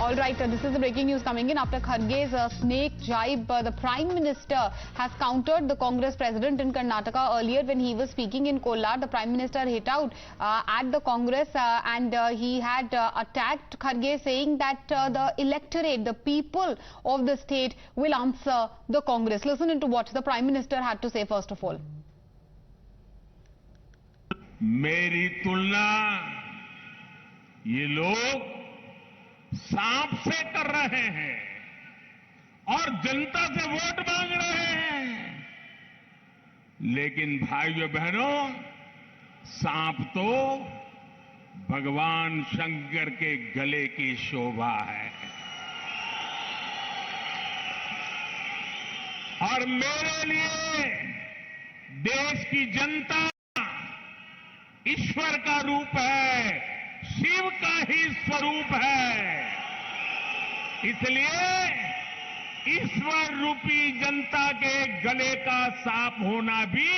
All right, this is the breaking news coming in after Kharge's snake jibe. The Prime Minister has countered the Congress President in Karnataka earlier when he was speaking in Kolar. The Prime Minister hit out at the Congress and he had attacked Kharge, saying that the electorate, the people of the state will answer the Congress. Listen into what the Prime Minister had to say first of all. मेरी तुलना ये लोग सांप से कर रहे हैं और जनता से वोट मांग रहे हैं, लेकिन भाइयों बहनों, सांप तो भगवान शंकर के गले की शोभा है। और मेरे लिए देश की जनता ईश्वर का रूप है, शिव का ही स्वरूप है। इसलिए ईश्वर रूपी जनता के गले का सांप होना भी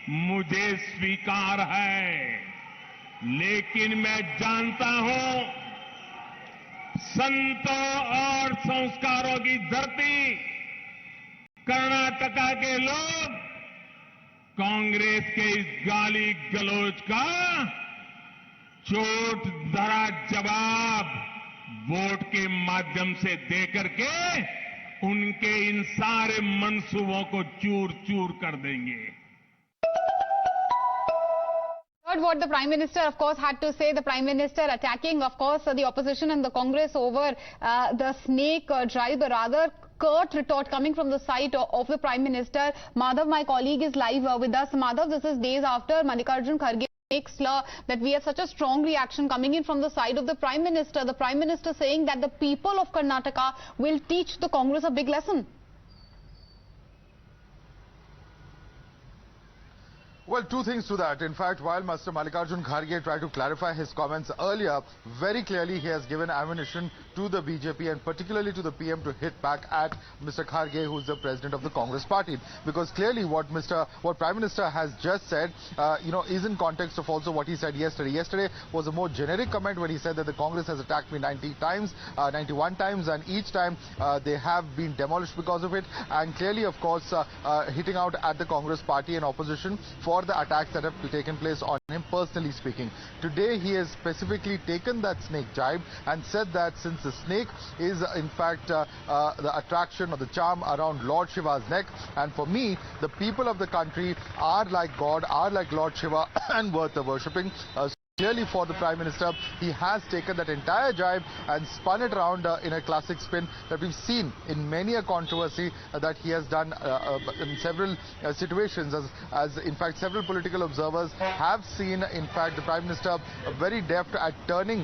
मुझे स्वीकार है, लेकिन मैं जानता हूं संतों और संस्कारों की धरती कर्नाटका के लोग कांग्रेस के इस गाली गलौज का चोट धरा जवाब वोट के माध्यम से देकर के उनके इन सारे मंसूबों को चूर चूर कर देंगे। Heard what the Prime Minister, of course, had to say. The Prime Minister attacking, of course, the opposition and the Congress over the snake jibe, rather curt retort coming from the side of the Prime Minister. Madhav, my colleague, is live with us. Madhav, this is days after Mallikarjun Kharge makes slur that we have such a strong reaction coming in from the side of the Prime Minister. The Prime Minister saying that the people of Karnataka will teach the Congress a big lesson. Well, two things to that. In fact, while Mr. Mallikarjun Kharge tried to clarify his comments earlier, very clearly he has given ammunition to the BJP and particularly to the PM to hit back at Mr. Kharge, who is the president of the Congress party. Because clearly what Prime Minister has just said, is in context of also what he said yesterday. Yesterday was a more generic comment when he said that the Congress has attacked me 91 times, and each time they have been demolished because of it. And clearly, of course, hitting out at the Congress party and opposition for the attacks that have taken place on him, personally speaking. Today he has specifically taken that snake jibe and said that since the snake is in fact the attraction or the charm around Lord Shiva's neck, and for me the people of the country are like God, are like Lord Shiva and worth the worshipping. Clearly for the Prime Minister, he has taken that entire jibe and spun it around in a classic spin that we've seen in many a controversy that he has done in several situations, as in fact several political observers have seen in fact the Prime Minister very deft at turning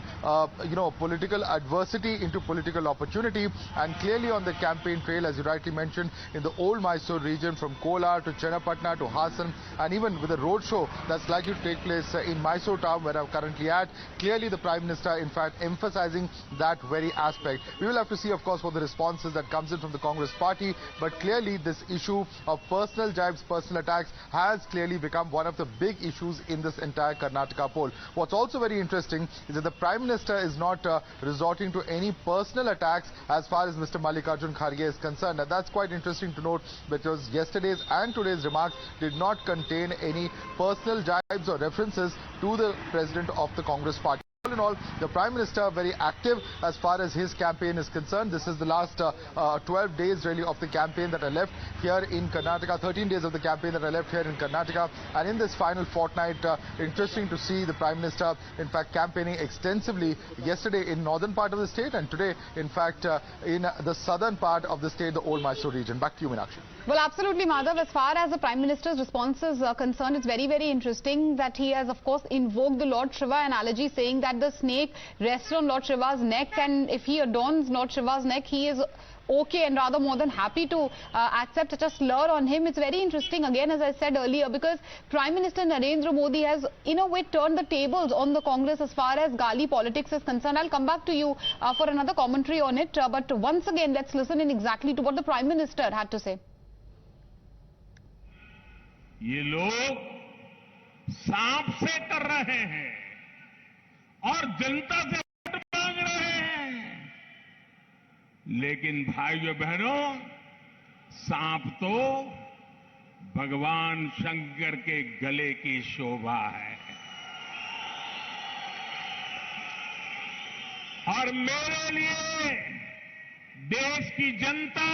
political adversity into political opportunity. And clearly on the campaign trail, as you rightly mentioned, in the old Mysore region from Kolar to Chennapatna to Hassan, and even with a roadshow that's likely to take place in Mysore town where I'm currently at, clearly the Prime Minister in fact emphasizing that very aspect. We will have to see, of course, what the responses that comes in from the Congress party, but clearly this issue of personal jibes, personal attacks has clearly become one of the big issues in this entire Karnataka poll. What's also very interesting is that the Prime Minister is not resorting to any personal attacks as far as Mr. Mallikarjun Kharge is concerned, and that's quite interesting to note because yesterday's and today's remarks did not contain any personal jibes or references to the President of the Congress party. All in all, the Prime Minister very active as far as his campaign is concerned. This is the last 12 days really of the campaign that are left here in Karnataka, 13 days of the campaign that are left here in Karnataka. And in this final fortnight, interesting to see the Prime Minister in fact campaigning extensively yesterday in northern part of the state and today in fact in the southern part of the state, the old Mysore region. Back to you, Meenakshi. Well, absolutely, Madhav. As far as the Prime Minister's response is concerned, it's very, very interesting that he has, of course, invoked the Lord Shiva analogy, saying that the snake rests on Lord Shiva's neck, and if he adorns Lord Shiva's neck, he is okay and rather more than happy to accept such a slur on him. It's very interesting, again, as I said earlier, because Prime Minister Narendra Modi has, in a way, turned the tables on the Congress as far as Gali politics is concerned. I'll come back to you for another commentary on it. But once again, let's listen in exactly to what the Prime Minister had to say. ये लोग सांप से कर रहे हैं और जनता से vote मांग रहे हैं, लेकिन भाइयों बहनों, सांप तो भगवान शंकर के गले की शोभा है। और मेरे लिए देश की जनता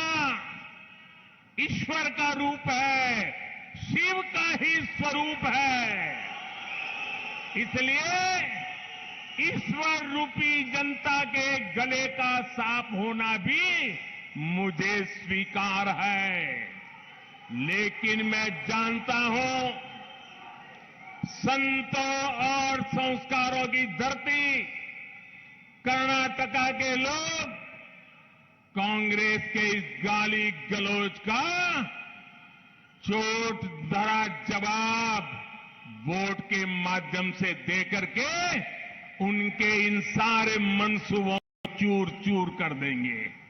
ईश्वर का रूप है, शिव का ही स्वरूप है। इसलिए ईश्वर रूपी जनता के गले का सांप होना भी मुझे स्वीकार है। लेकिन मैं जानता हूं, संतों और संस्कारों की धरती कर्नाटका के लोग कांग्रेस के इस गाली गलौज का चोट भरा जवाब वोट के माध्यम से देकर के उनके इन सारे मंसूबों को चूर चूर कर देंगे।